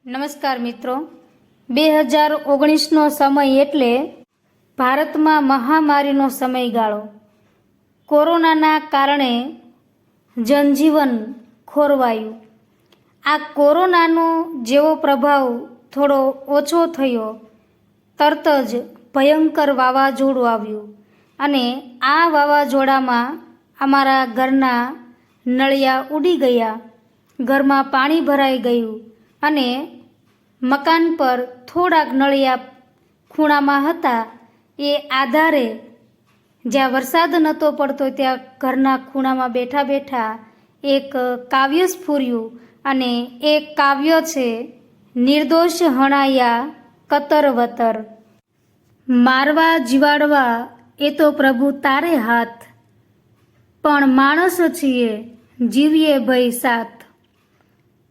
નમસ્કાર મિત્રો, 2019નો સમય એટલે ભારતમાં મહામારીનો સમયગાળો. કોરોનાના કારણે જનજીવન ખોરવાયું. આ કોરોનાનો જેવો પ્રભાવ થોડો ઓછો થયો, તરત જ ભયંકર વાવાઝોડું આવ્યું અને આ વાવાઝોડામાં અમારા ઘરના નળિયા ઉડી ગયા, ઘરમાં પાણી ભરાઈ ગયું અને મકાન પર થોડાક નળિયા ખૂણામાં હતા એ આધારે જ્યાં વરસાદ નહોતો પડતો ત્યાં ઘરના ખૂણામાં બેઠા બેઠા એક કાવ્ય સ્ફૂર્યું અને એ કાવ્ય છે નિર્દોષ હણાયા કતર વતર. મારવા જીવાડવા એ તો પ્રભુ તારે હાથ, પણ માણસ છીએ જીવીએ ભય સાથ.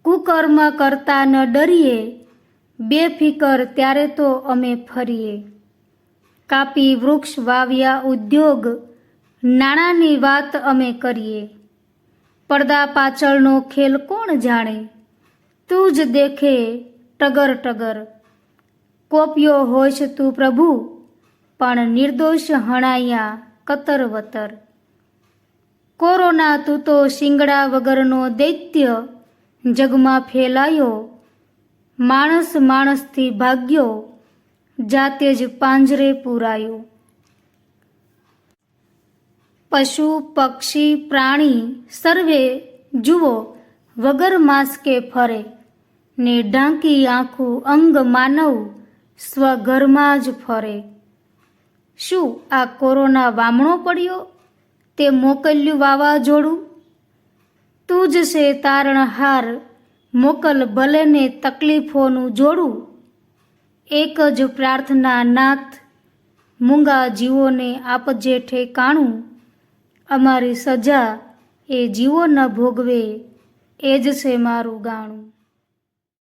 કુકર્મ કરતા ન ડરીએ, બેફિકર ત્યારે તો અમે ફરીએ. કાપી વૃક્ષ વાવ્યા ઉદ્યોગ, નાણાંની વાત અમે કરીએ. પડદા પાછળનો ખેલ કોણ જાણે, તું જ દેખે ટગર ટગર. કોપ્યો હોઈશ તું પ્રભુ, પણ નિર્દોષ હણાયા કતર વતર. કોરોના તું તો શિંગડા વગરનો દૈત્ય જગમાં ફેલાયો. માણસ માણસથી ભાગ્યો, જાતે જ પાંજરે પૂરાયો. પશુ પક્ષી પ્રાણી સર્વે જુઓ વગર માસ્કે ફરે, ને ઢાંકી આખું અંગ માનવ સ્વઘરમાં જ ફરે. શું આ કોરોના વામણો પડ્યો, તે મોકલ્યું વાવાઝોડું? તું જ છે તારણહાર, મોકલ ભલે ને તકલીફોનું જોડું. એક જ પ્રાર્થના નાથ, મૂંગા જીવોને આપજે ઠેકાણું. અમારી સજા એ જીવો ન ભોગવે, એ જ છે મારું ગાણું.